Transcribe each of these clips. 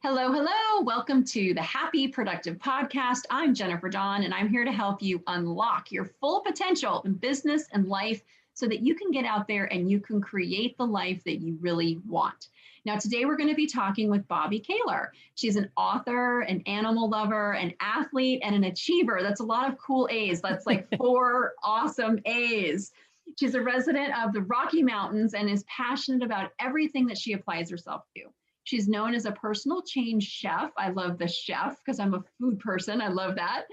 Hello, hello. Welcome to the Happy Productive Podcast. I'm Jennifer Dawn, and I'm here to help you unlock your full potential in business and life so that you can get out there and you can create the life that you really want. Now, today we're going to be talking with Bobbi Kahler. She's an author, an animal lover, an athlete, and an achiever. That's a lot of cool A's. That's like 4 awesome A's. She's a resident of the Rocky Mountains and is passionate about everything that she applies herself to. She's known as a personal change chef. I love the chef because I'm a food person. I love that.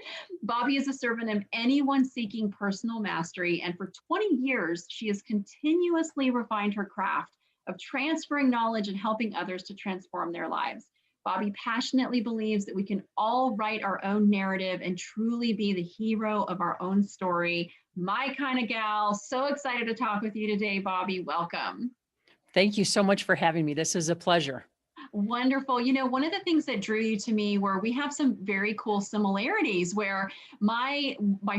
Bobbi is a servant of anyone seeking personal mastery. And for 20 years, she has continuously refined her craft of transferring knowledge and helping others to transform their lives. Bobbi passionately believes that we can all write our own narrative and truly be the hero of our own story. My kind of gal. So excited to talk with you today, Bobbi. Welcome. Thank you so much for having me. This is a pleasure. Wonderful. You know, one of the things that drew you to me were we have some very cool similarities where my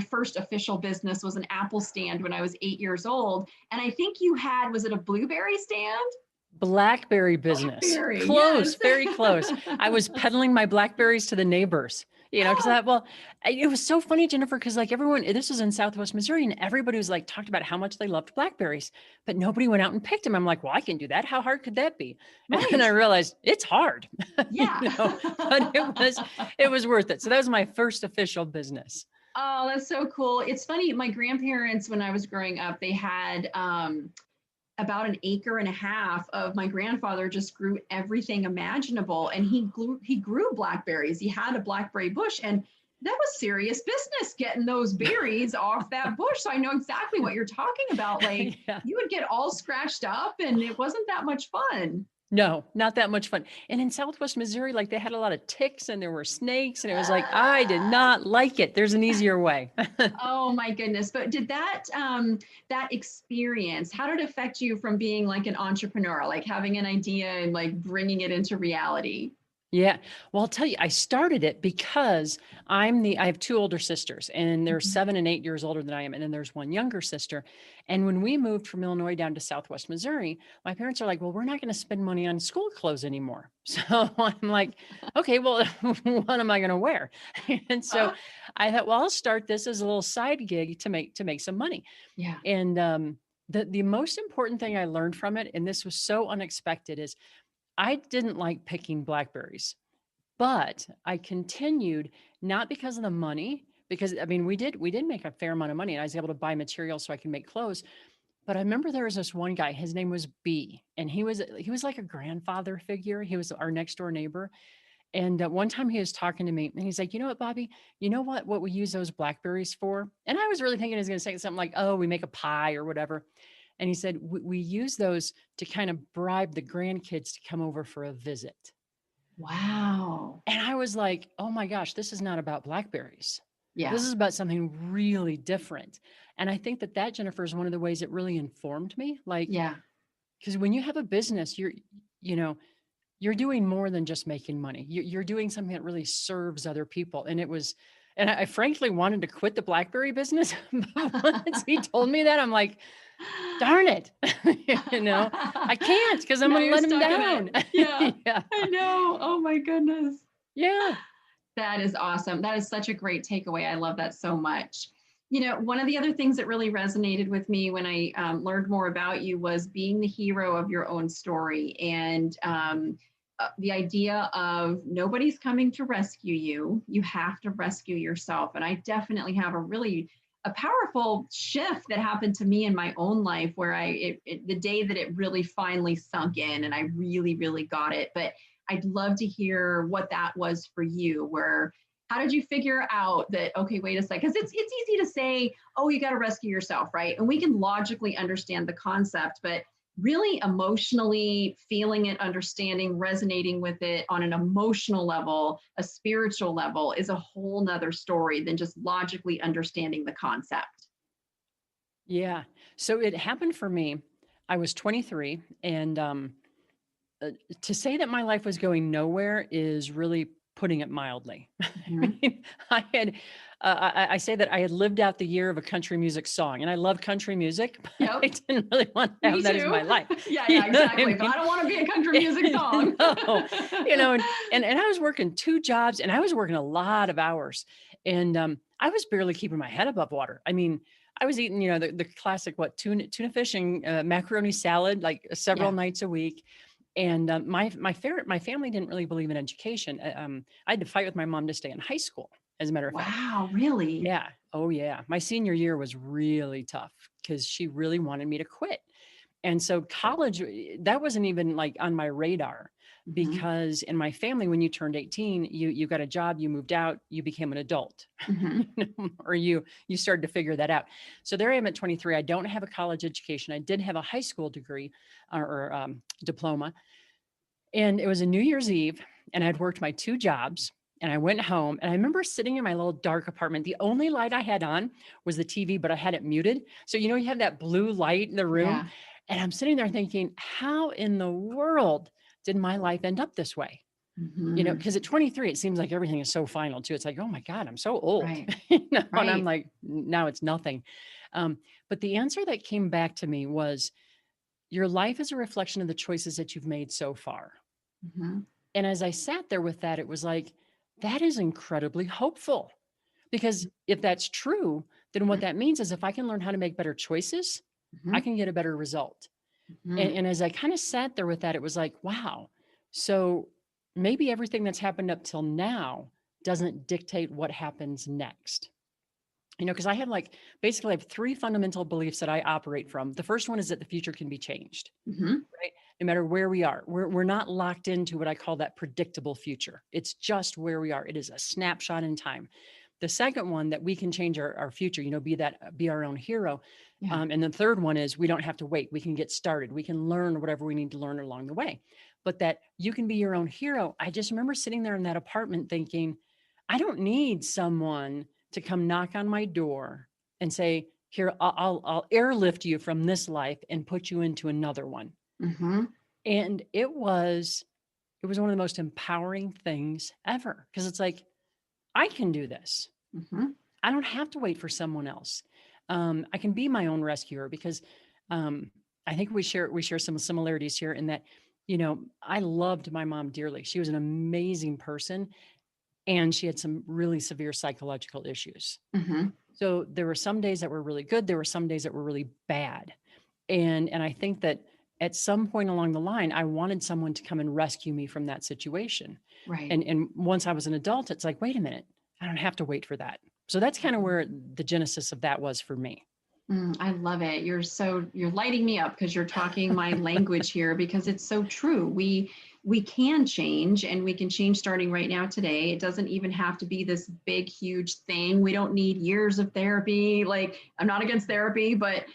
first official business was an apple stand when I was 8 years old. And I think you had, was it a blueberry stand? Blackberry business. Blackberry, Close, yes. very close. I was peddling my blackberries to the neighbors, because it was so funny, Jennifer, because like everyone, this was in Southwest Missouri and everybody was like, talked about how much they loved blackberries, but nobody went out and picked them. I'm like, well, I can do that. How hard could that be? Right. And I realized it's hard, Yeah. but it was worth it. So that was my first official business. Oh, that's so cool. It's funny. My grandparents, when I was growing up, they had, about 1.5 acres of my grandfather just grew everything imaginable. And he grew blackberries. He had a blackberry bush, and that was serious business getting those berries off that bush. So I know exactly what you're talking about. Like Yeah. You would get all scratched up and it wasn't that much fun. No, not that much fun. And in Southwest Missouri, like they had a lot of ticks and there were snakes and it was like, I did not like it. There's an easier way. Oh my goodness. But did that experience, how did it affect you from being like an entrepreneur, like having an idea and like bringing it into reality? Yeah. Well, I'll tell you, I started it because I have 2 older sisters and they're Mhm. 7 and 8 years older than I am. And then there's one younger sister. And when we moved from Illinois down to Southwest Missouri, my parents are like, well, we're not going to spend money on school clothes anymore. So I'm like, okay, well, what am I going to wear? And so I thought, well, I'll start this as a little side gig to make some money. Yeah. And the most important thing I learned from it, and this was so unexpected, is I didn't like picking blackberries, but I continued not because of the money, because I mean, we did make a fair amount of money and I was able to buy materials so I can make clothes. But I remember there was this one guy, his name was B, and he was like a grandfather figure. He was our next door neighbor. And one time he was talking to me and he's like, you know what, Bobbi, you know what we use those blackberries for? And I was really thinking he was going to say something like, oh, we make a pie or whatever. And he said, we use those to kind of bribe the grandkids to come over for a visit. Wow. And I was like, oh my gosh, this is not about blackberries. Yeah. This is about something really different. And I think that Jennifer, is one of the ways it really informed me. Like, Yeah. because when you have a business, you're doing more than just making money. You're doing something that really serves other people. And I frankly wanted to quit the BlackBerry business. But once he told me that, I'm like, darn it. I can't because I'm going to let him down. Yeah. Yeah. I know. Oh my goodness. Yeah. That is awesome. That is such a great takeaway. I love that so much. You know, one of the other things that really resonated with me when I learned more about you was being the hero of your own story, and the idea of nobody's coming to rescue you. You have to rescue yourself. And I definitely have a powerful shift that happened to me in my own life where the day that it really finally sunk in and I really, really got it. But I'd love to hear what that was for you, how did you figure out that, okay, wait a second, because it's easy to say, oh, you got to rescue yourself, right? And we can logically understand the concept, but really emotionally feeling it, understanding, resonating with it on an emotional level, a spiritual level is a whole nother story than just logically understanding the concept. Yeah. So it happened for me. I was 23 and to say that my life was going nowhere is really putting it mildly. I Mhm. mean, I had I say that I had lived out the year of a country music song, and I love country music, but Yep. I didn't really want to Me have that as too. my life. Yeah, You yeah, know what I exactly. But mean? I don't want to be a country music song. No, and I was working 2 jobs, and I was working a lot of hours, and I was barely keeping my head above water. I mean, I was eating, the classic tuna fish and macaroni salad like several Yeah. nights a week. And my family didn't really believe in education. I had to fight with my mom to stay in high school, as a matter of fact. Wow, really? Yeah. Oh yeah. My senior year was really tough because she really wanted me to quit. And so college, that wasn't even like on my radar, Mm-hmm. because in my family, when you turned 18, you got a job, you moved out, you became an adult, Mm-hmm. or you started to figure that out. So there I am at 23. I don't have a college education. I did have a high school degree or diploma. And it was a New Year's Eve, and I'd worked my 2 jobs, and I went home, and I remember sitting in my little dark apartment. The only light I had on was the TV, but I had it muted. So, you have that blue light in the room, Yeah. and I'm sitting there thinking, how in the world did my life end up this way? Mm-hmm. Because at 23, it seems like everything is so final too. It's like, oh my God, I'm so old, Right. and I'm Right. like, now it's nothing. But the answer that came back to me was, your life is a reflection of the choices that you've made so far. Mm-hmm. And as I sat there with that, it was like, that is incredibly hopeful. Because if that's true, then what that means is if I can learn how to make better choices, Mm-hmm. I can get a better result. Mm-hmm. And as I kind of sat there with that, it was like, wow. So maybe everything that's happened up till now doesn't dictate what happens next. Because I have basically I have 3 fundamental beliefs that I operate from. The first one is that the future can be changed. Mm-hmm. Right? No matter where we are, we're not locked into what I call that predictable future. It's just where we are. It is a snapshot in time. The second one, that we can change our future, be our own hero. Yeah. And the third one is we don't have to wait. We can get started. We can learn whatever we need to learn along the way. But that you can be your own hero. I just remember sitting there in that apartment thinking, I don't need someone to come knock on my door and say, here, I'll airlift you from this life and put you into another one. Mm-hmm. And it was one of the most empowering things ever, because it's like, I can do this. Mm-hmm. I don't have to wait for someone else. I can be my own rescuer, because I think we share some similarities here in that, I loved my mom dearly. She was an amazing person, and she had some really severe psychological issues. Mm-hmm. So there were some days that were really good. There were some days that were really bad. And I think that at some point along the line, I wanted someone to come and rescue me from that situation. Right. And once I was an adult, it's like, wait a minute, I don't have to wait for that. So that's kind of where the genesis of that was for me. I love it. You're lighting me up because you're talking my language here, because it's so true. We can change, and we can change starting right now today. It doesn't even have to be this big, huge thing. We don't need years of therapy. Like, I'm not against therapy, but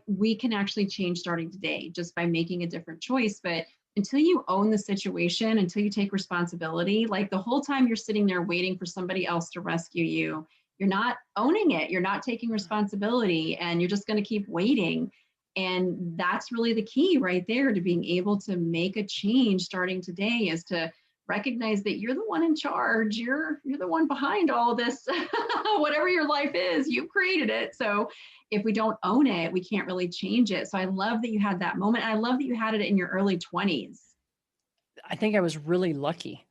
we can actually change starting today just by making a different choice. But until you own the situation, until you take responsibility, the whole time you're sitting there waiting for somebody else to rescue you, you're not owning it. You're not taking responsibility, and you're just going to keep waiting. And that's really the key right there to being able to make a change starting today, is to recognize that you're the one in charge. You're the one behind all this, whatever your life is, you created it. So if we don't own it, we can't really change it. So I love that you had that moment. I love that you had it in your early 20s. I think I was really lucky.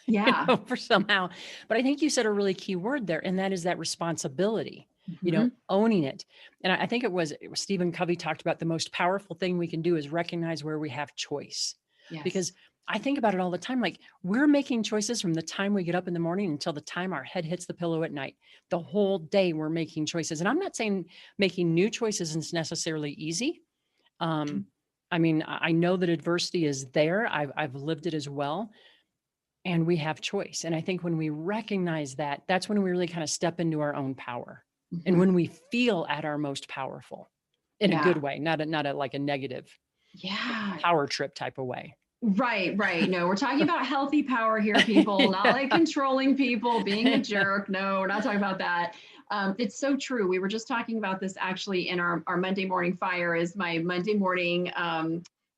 Yeah. For somehow, but I think you said a really key word there, and that is that responsibility, Mm-hmm. owning it. And I think it was Stephen Covey talked about the most powerful thing we can do is recognize where we have choice. Yes. Because I think about it all the time. Like, we're making choices from the time we get up in the morning until the time our head hits the pillow at night. The whole day we're making choices. And I'm not saying making new choices is necessarily easy. I mean, I know that adversity is there. I've lived it as well. And we have choice. And I think when we recognize that, that's when we really kind of step into our own power. Mm-hmm. And when we feel at our most powerful in a good way, not a like a negative power trip type of way. Right. No, we're talking about healthy power here, people, not like controlling people, being a jerk. No, we're not talking about that. It's so true. We were just talking about this actually in our Monday morning fire. Is my Monday morning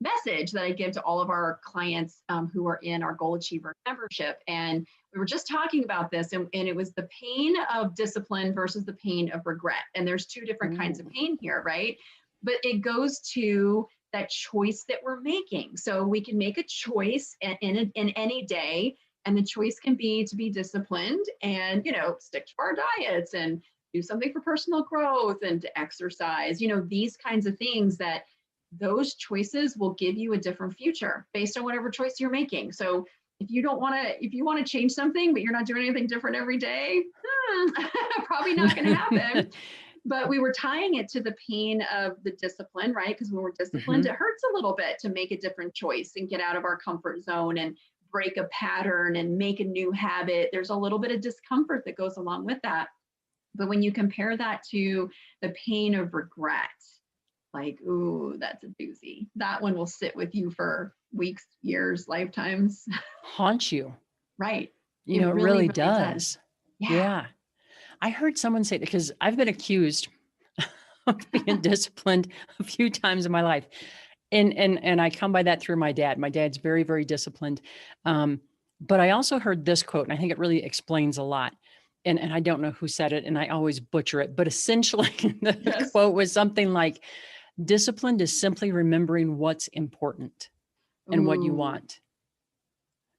message that I give to all of our clients who are in our Goal Achiever membership. And we were just talking about this, and it was the pain of discipline versus the pain of regret. And there's two different kinds of pain here, right? But it goes to that choice that we're making. So we can make a choice in any day, and the choice can be to be disciplined and, stick to our diets and do something for personal growth and to exercise, these kinds of things, that those choices will give you a different future based on whatever choice you're making. So if you want to change something, but you're not doing anything different every day, probably not going to happen. But we were tying it to the pain of the discipline, right? Because when we're disciplined, it hurts a little bit to make a different choice and get out of our comfort zone and break a pattern and make a new habit. There's a little bit of discomfort that goes along with that. But when you compare that to the pain of regret, like, ooh, that's a doozy. That one will sit with you for weeks, years, lifetimes. Haunt you. Right. It really does. Yeah. I heard someone say, because I've been accused of being disciplined a few times in my life. And I come by that through my dad. My dad's very, very disciplined. But I also heard this quote, and I think it really explains a lot. And I don't know who said it, and I always butcher it, but essentially the quote was something like, disciplined is simply remembering what's important and what you want.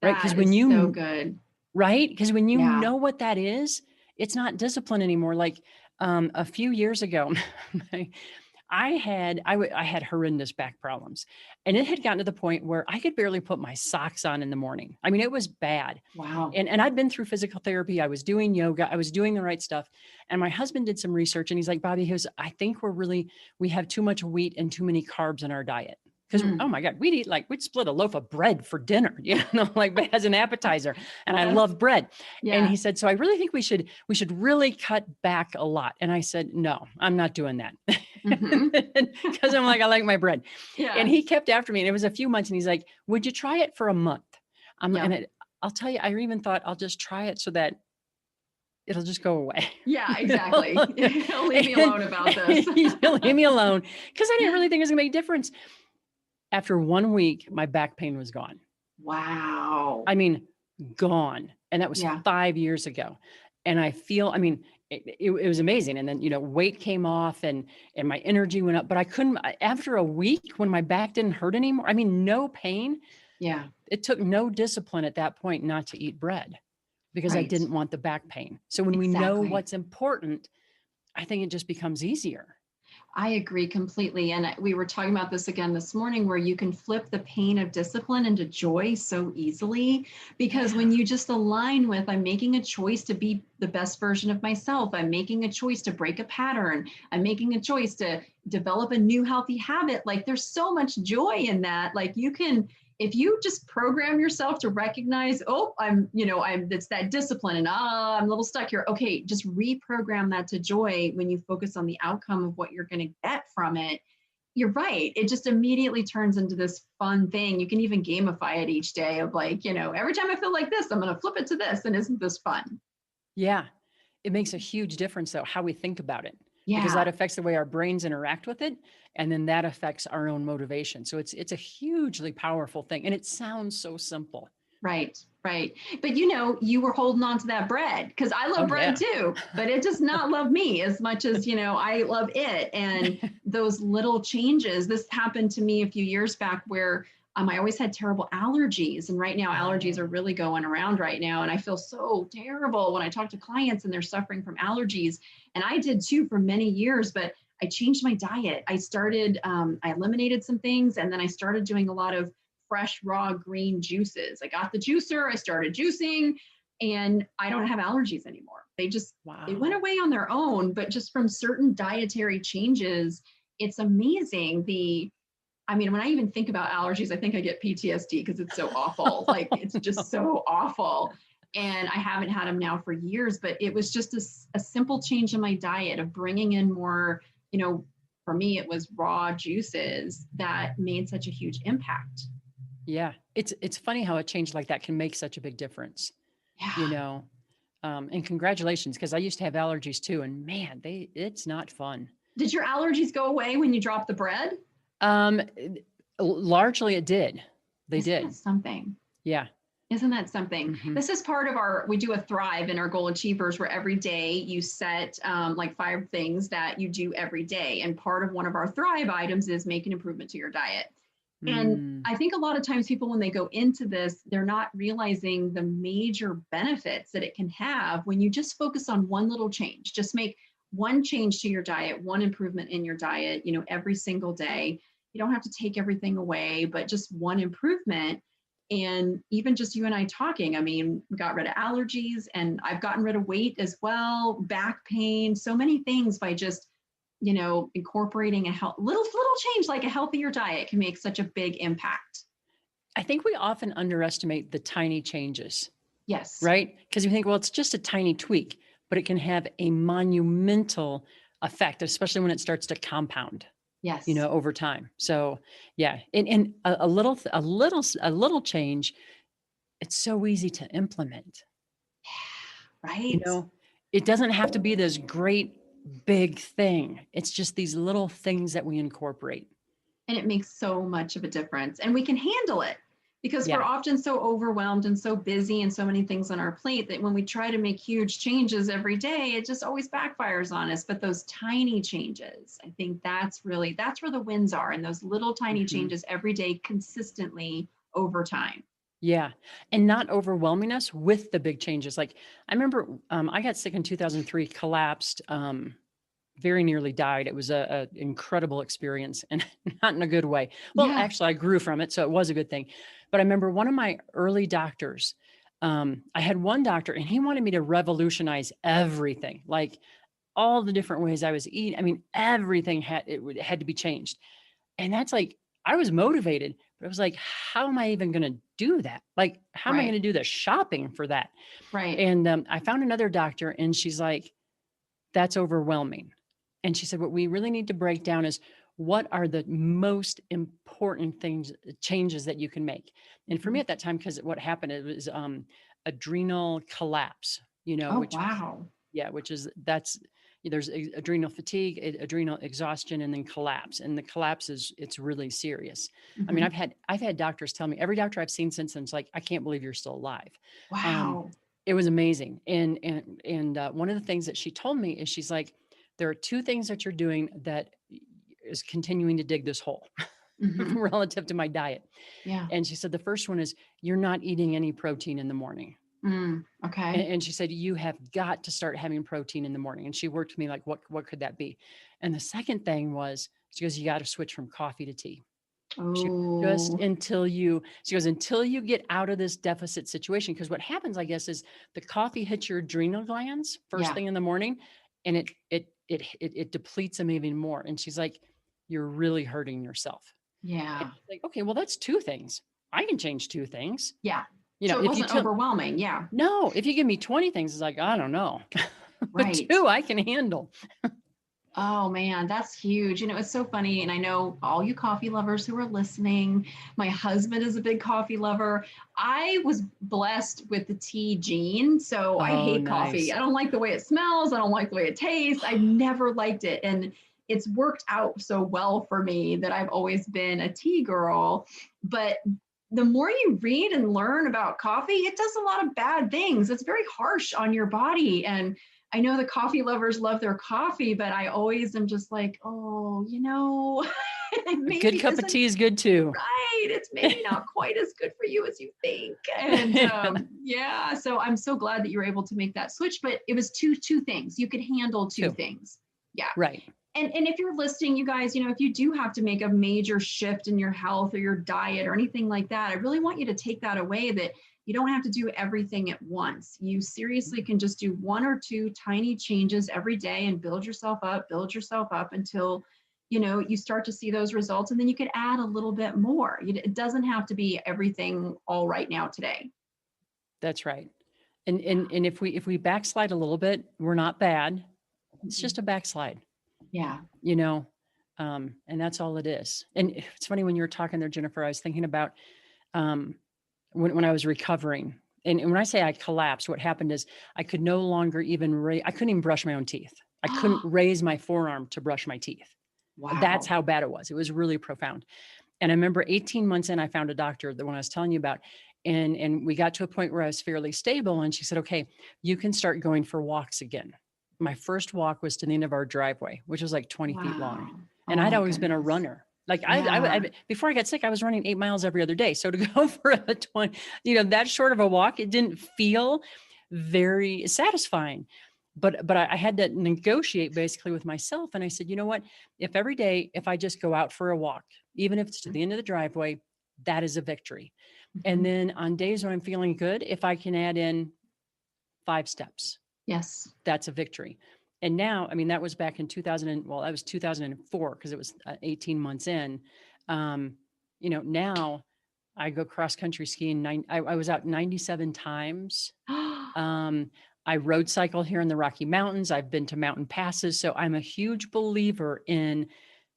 Right? Because when you so good. Right? Because when you know what that is, it's not discipline anymore. Like a few years ago, I had horrendous back problems, and it had gotten to the point where I could barely put my socks on in the morning. I mean, it was bad. Wow. And I'd been through physical therapy. I was doing yoga. I was doing the right stuff. And my husband did some research, and he's like, Bobbi, I think we have too much wheat and too many carbs in our diet. Because, oh my God, we'd split a loaf of bread for dinner, like as an appetizer. And I love bread. Yeah. And he said, so I really think we should really cut back a lot. And I said, no, I'm not doing that. Because I'm like, I like my bread. Yeah. And he kept after me, and it was a few months, and he's like, would you try it for a month? And I'll tell you, I even thought I'll just try it so that it'll just go away. Yeah, exactly. Leave me alone about this. Leave me alone. Because I didn't really think it was going to make a difference. After 1 week, my back pain was gone. Wow. I mean, gone. And that was 5 years ago. And I feel, it was amazing. And then, weight came off and my energy went up, but I couldn't, after a week when my back didn't hurt anymore, no pain. Yeah. It took no discipline at that point not to eat bread because I didn't want the back pain. So when we know what's important, I think it just becomes easier. I agree completely. And we were talking about this again this morning, where you can flip the pain of discipline into joy so easily, because when you just align with, I'm making a choice to be the best version of myself. I'm making a choice to break a pattern. I'm making a choice to develop a new healthy habit. Like, there's so much joy in that. Like, you can, if you just program yourself to recognize, it's that discipline and I'm a little stuck here. Okay, just reprogram that to joy when you focus on the outcome of what you're going to get from it. You're right. It just immediately turns into this fun thing. You can even gamify it each day of like, every time I feel like this, I'm going to flip it to this. And isn't this fun? Yeah. It makes a huge difference though, how we think about it. Yeah. Because that affects the way our brains interact with it. And then that affects our own motivation. So it's a hugely powerful thing. And it sounds so simple. Right. But you were holding on to that bread, because I love bread too, but it does not love me as much as, I love it. And those little changes, this happened to me a few years back where I always had terrible allergies. And right now allergies are really going around right now. And I feel so terrible when I talk to clients and they're suffering from allergies. And I did too for many years, but I changed my diet. I started, I eliminated some things, and then I started doing a lot of fresh, raw, green juices. I got the juicer, I started juicing, and I don't have allergies anymore. They just, they went away on their own, but just from certain dietary changes, it's amazing. When I even think about allergies, I think I get PTSD because it's so awful. Like, it's just so awful. And I haven't had them now for years, but it was just a simple change in my diet of bringing in more, for me, it was raw juices that made such a huge impact. Yeah. It's funny how a change like that can make such a big difference, and congratulations, because I used to have allergies too. And man, it's not fun. Did your allergies go away when you dropped the bread? Largely it did. They Isn't did. that something? Yeah. Isn't that something? Mm-hmm. This is part of we do a Thrive in our Goal Achievers, where every day you set like 5 things that you do every day. And part of one of our Thrive items is make an improvement to your diet. And Mm. I think a lot of times people, when they go into this, they're not realizing the major benefits that it can have when you just focus on one little change. Just make one change to your diet, one improvement in your diet, every single day. You don't have to take everything away, but just one improvement. And even just you and I talking, I mean, we got rid of allergies, and I've gotten rid of weight as well, back pain, so many things by just incorporating a little change like a healthier diet can make such a big impact. I think we often underestimate the tiny changes. Yes. Right? Because you think, well, it's just a tiny tweak, but it can have a monumental effect, especially when it starts to compound. Yes. Over time. So yeah, and a little change, it's so easy to implement. Right. It doesn't have to be this great big thing. It's just these little things that we incorporate. And it makes so much of a difference, and we can handle it because Yeah. we're often so overwhelmed and so busy and so many things on our plate that when we try to make huge changes every day, it just always backfires on us. But those tiny changes, I think that's where the wins are, and those little tiny changes every day consistently over time. Yeah. And not overwhelming us with the big changes. Like I remember I got sick in 2003, collapsed, very nearly died. It was a incredible experience, and not in a good way. Well, Yeah. actually I grew from it, so it was a good thing. But I remember one of my early doctors, I had one doctor and he wanted me to revolutionize everything, like all the different ways I was eating. I mean, everything had to be changed. And that's like, I was motivated, but it was like, how am I even going to do that? Like, how am I going to do the shopping for that? Right. And I found another doctor, and she's like, that's overwhelming. And she said, what we really need to break down is what are the most important things, changes that you can make. And for me at that time, because what happened, it was adrenal collapse, which, wow. there's adrenal fatigue, adrenal exhaustion, and then collapse. And the collapse it's really serious. I mean, I've had doctors tell me, every doctor I've seen since then, it's like, I can't believe you're still alive. Wow. It was amazing. And one of the things that she told me is, she's like, there are 2 things that you're doing that is continuing to dig this hole relative to my diet. Yeah. And she said, the first one is, you're not eating any protein in the morning. Okay. And she said, you have got to start having protein in the morning. And she worked with me like, what could that be? And the second thing was, she goes, you got to switch from coffee to tea. She goes, until you get out of this deficit situation. Because what happens, I guess, is the coffee hits your adrenal glands first thing in the morning, and it depletes them even more. And she's like, you're really hurting yourself. Yeah. Like, okay, well, that's 2 things. I can change 2 things. Yeah. So it wasn't overwhelming. Yeah. No, if you give me 20 things, it's like, I don't know. Right. But 2 I can handle. Oh man, that's huge. It's so funny. And I know all you coffee lovers who are listening, my husband is a big coffee lover. I was blessed with the tea gene. So I hate coffee. I don't like the way it smells. I don't like the way it tastes. I never liked it. And it's worked out so well for me that I've always been a tea girl. But the more you read and learn about coffee, it does a lot of bad things. It's very harsh on your body. And I know the coffee lovers love their coffee, but I always am just like, a good cup of tea is good too. Right. It's maybe not quite as good for you as you think. And so I'm so glad that you were able to make that switch, but it was two things. You could handle two things. Yeah. Right. And if you're listening, you guys, if you do have to make a major shift in your health or your diet or anything like that, I really want you to take that away, that you don't have to do everything at once. You seriously can just do 1 or 2 tiny changes every day and build yourself up until, you start to see those results. And then you could add a little bit more. It doesn't have to be everything all right now today. That's right. And if we backslide a little bit, we're not bad. It's just a backslide. Yeah. And that's all it is. And it's funny, when you were talking there, Jennifer, I was thinking about when I was recovering. And when I say I collapsed, what happened is I could no longer I couldn't even brush my own teeth. I couldn't raise my forearm to brush my teeth. Wow. That's how bad it was. It was really profound. And I remember 18 months in, I found a doctor, the one I was telling you about. And we got to a point where I was fairly stable. And she said, okay, you can start going for walks again. My first walk was to the end of our driveway, which was like 20 feet long. Wow. And Oh I'd my always been a goodness. runner. Like Yeah. before I got sick, I was running 8 miles every other day. So to go for a 20, that short of a walk, it didn't feel very satisfying. But I had to negotiate basically with myself. And I said, you know what, if every day, if I just go out for a walk, even if it's to the end of the driveway, that is a victory. And then on days when I'm feeling good, if I can add in 5 steps, Yes. that's a victory. And now, I mean, that was back in that was 2004, because it was 18 months in. Now I go cross country skiing. I was out 97 times. I road cycle here in the Rocky Mountains. I've been to mountain passes. So I'm a huge believer in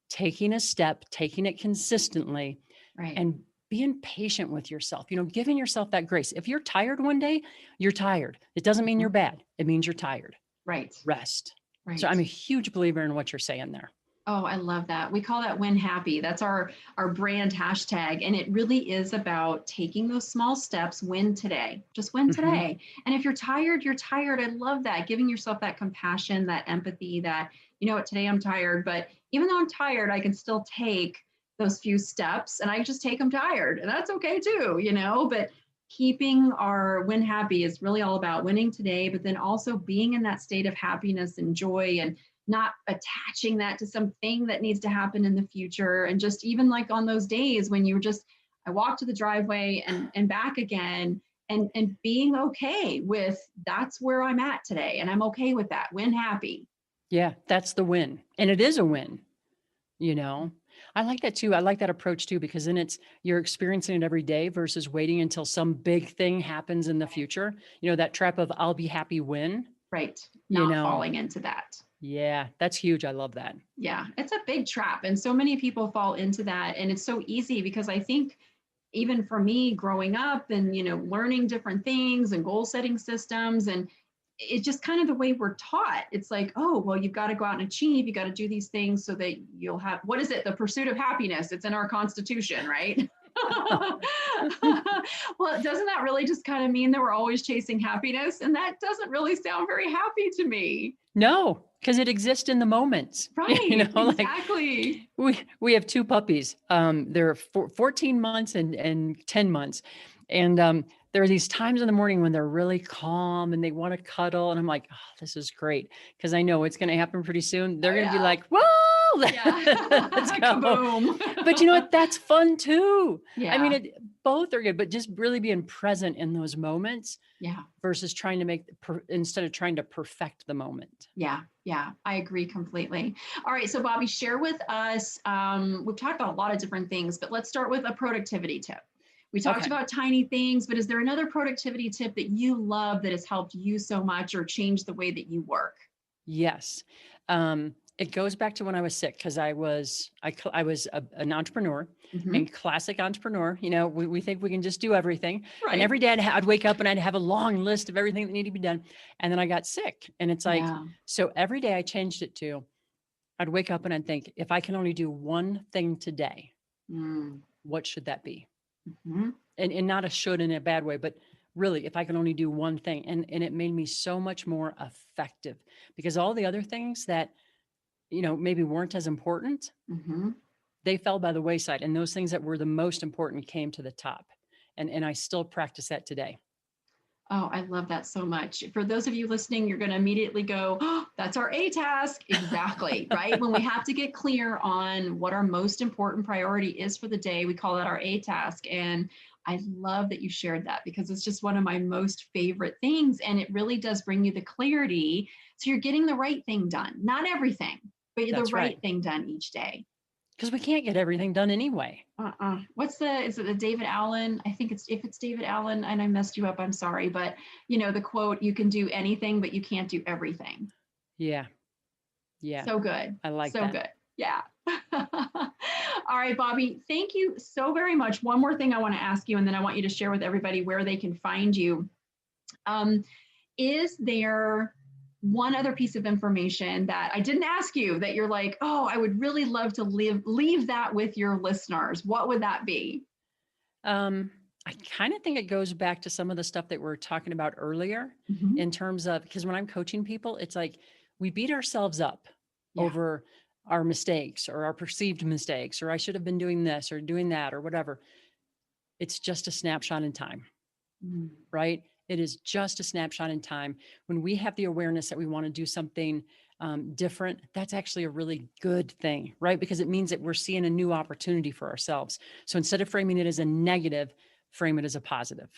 taking a step, taking it consistently, Right. and being patient with yourself, giving yourself that grace. If you're tired one day, you're tired. It doesn't mean you're bad. It means you're tired. Right. Rest. Right. So I'm a huge believer in what you're saying there. Oh, I love that. We call that Win Happy. That's our brand hashtag. And it really is about taking those small steps, win today, just win today. And if you're tired, you're tired. I love that. Giving yourself that compassion, that empathy, that, you know what, today I'm tired, but even though I'm tired, I can still take those few steps and I just take them tired. And that's okay too, but keeping our win happy is really all about winning today, but then also being in that state of happiness and joy and not attaching that to something that needs to happen in the future. And just even like on those days when I walk to the driveway and back again and being okay with that's where I'm at today. And I'm okay with that. Win happy. Yeah, that's the win. And it is a win, I like that too. I like that approach too, because then you're experiencing it every day versus waiting until some big thing happens in the future. That trap of I'll be happy when. Right. Not falling into that. Yeah, that's huge. I love that. Yeah, it's a big trap. And so many people fall into that. And it's so easy because I think even for me growing up and, learning different things and goal setting systems, and it's just kind of the way we're taught. It's like, oh, well, you've got to go out and achieve. You got to do these things so that you'll have, what is it? The pursuit of happiness. It's in our Constitution, right? Well, doesn't that really just kind of mean that we're always chasing happiness? And that doesn't really sound very happy to me. No, because it exists in the moments. Right. Exactly. Like we have 2 puppies. They're 14 months and 10 months. And there are these times in the morning when they're really calm and they want to cuddle. And I'm like, oh, this is great. Because I know it's going to happen pretty soon. They're going to be like, whoa, let's go. Boom. But you know what? That's fun too. Yeah. I mean, both are good, but just really being present in those moments. Yeah. Versus trying to instead of trying to perfect the moment. Yeah. Yeah. I agree completely. All right. So Bobbi, share with us, we've talked about a lot of different things, but let's start with a productivity tip. We talked about tiny things, but is there another productivity tip that you love that has helped you so much or changed the way that you work? Yes. It goes back to when I was sick because I was an entrepreneur and classic entrepreneur. We think we can just do everything. Right. And every day I'd wake up and I'd have a long list of everything that needed to be done. And then I got sick. And it's like, so every day I changed it to, I'd wake up and I'd think, if I can only do one thing today, what should that be? And not a should in a bad way, but really, if I can only do one thing. And it made me so much more effective because all the other things that, maybe weren't as important, they fell by the wayside. And those things that were the most important came to the top. And I still practice that today. Oh, I love that so much. For those of you listening, you're going to immediately go, oh, that's our A task. Exactly. Right. When we have to get clear on what our most important priority is for the day, we call that our A task. And I love that you shared that because it's just one of my most favorite things. And it really does bring you the clarity. So you're getting the right thing done, not everything, but the right thing done each day. Because we can't get everything done anyway. Is it the David Allen? I think if it's David Allen and I messed you up, I'm sorry. But the quote, you can do anything, but you can't do everything. Yeah. Yeah. So good. I like that. So good. Yeah. All right, Bobbi, thank you so very much. One more thing I want to ask you, and then I want you to share with everybody where they can find you. Is there one other piece of information that I didn't ask you that you're like, oh, I would really love to leave that with your listeners, what would that be? I kind of think it goes back to some of the stuff that we were talking about earlier in terms of, because when I'm coaching people, it's like we beat ourselves up over our mistakes or our perceived mistakes, or I should have been doing this or doing that or whatever. It's just a snapshot in time, right? It is just a snapshot in time. When we have the awareness that we want to do something different, that's actually a really good thing, right? Because it means that we're seeing a new opportunity for ourselves. So instead of framing it as a negative, frame it as a positive.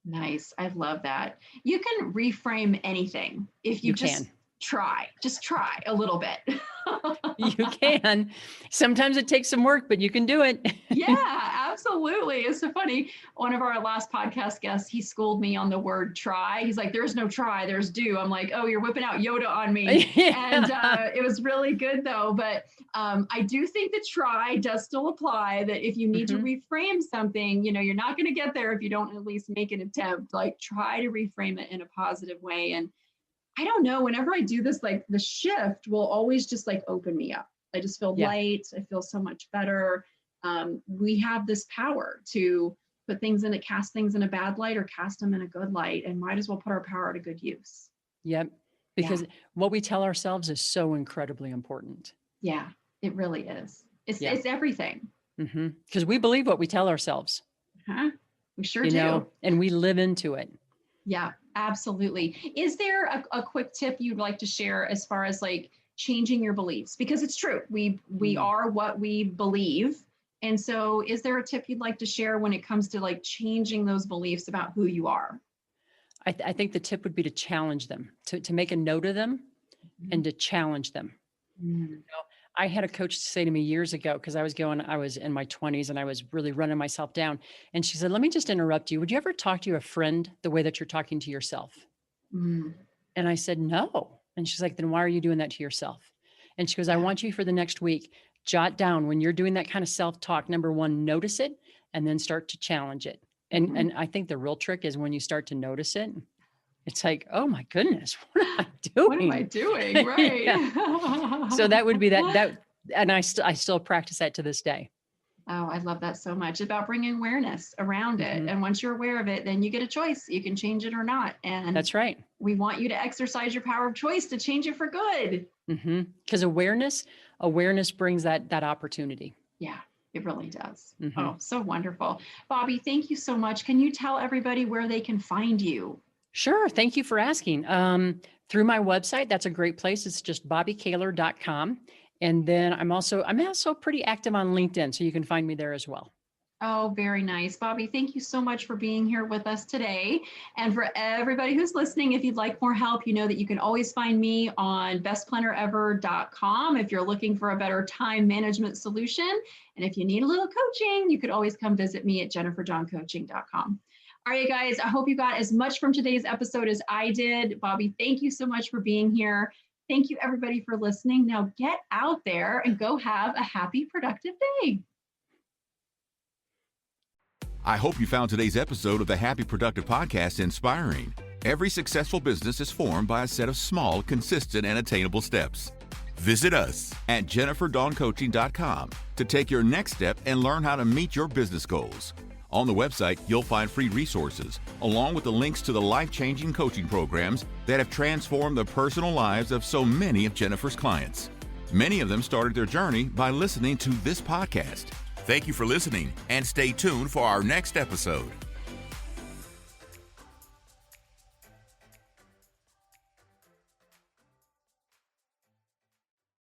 Nice. I love that. You can reframe anything if you just try a little bit. You can. Sometimes it takes some work, but you can do it. Yeah, absolutely. It's so funny. One of our last podcast guests, he schooled me on the word try. He's like, there's no try, there's do. I'm like, oh, you're whipping out Yoda on me. And it was really good though. But I do think the try does still apply, that if you need to reframe something, you're not going to get there if you don't at least make an attempt. Like, try to reframe it in a positive way. And I don't know, whenever I do this, like, the shift will always just like open me up. I just feel light. I feel so much better. We have this power to cast things in a bad light or cast them in a good light, and might as well put our power to good use. Yep. Because what we tell ourselves is so incredibly important. Yeah, it really is. It's everything. Because we believe what we tell ourselves. We sure do. And we live into it. Yeah, absolutely. Is there a quick tip you'd like to share as far as like changing your beliefs? Because it's true. We are what we believe. And so is there a tip you'd like to share when it comes to like changing those beliefs about who you are? I think the tip would be to challenge them, to make a note of them and to challenge them. I had a coach say to me years ago, because I was in my 20s and I was really running myself down. And she said, let me just interrupt you. Would you ever talk to a friend the way that you're talking to yourself? And I said, no. And she's like, then why are you doing that to yourself? And she goes, I want you for the next week, jot down when you're doing that kind of self-talk, number one, notice it, and then start to challenge it. And I think the real trick is when you start to notice it, it's like, oh my goodness, what am I doing? What am I doing? Right. So that would be that, and I still practice that to this day. Oh, I love that so much, about bringing awareness around it. And once you're aware of it, then you get a choice. You can change it or not. And that's right. We want you to exercise your power of choice to change it for good. Because awareness brings that opportunity. Yeah, it really does. Oh, so wonderful. Bobbi, thank you so much. Can you tell everybody where they can find you? Sure. Thank you for asking. Through my website, that's a great place. It's just bobbikahler.com. And then I'm also pretty active on LinkedIn, so you can find me there as well. Oh, very nice. Bobbi, thank you so much for being here with us today. And for everybody who's listening, if you'd like more help, you know that you can always find me on bestplannerever.com if you're looking for a better time management solution. And if you need a little coaching, you could always come visit me at jenniferjohncoaching.com. All right, guys, I hope you got as much from today's episode as I did. Bobbi, thank you so much for being here. Thank you, everybody, for listening. Now get out there and go have a happy, productive day. I hope you found today's episode of the Happy Productive Podcast inspiring. Every successful business is formed by a set of small, consistent, and attainable steps. Visit us at jenniferdawncoaching.com to take your next step and learn how to meet your business goals. On the website, you'll find free resources, along with the links to the life-changing coaching programs that have transformed the personal lives of so many of Jennifer's clients. Many of them started their journey by listening to this podcast. Thank you for listening, and stay tuned for our next episode.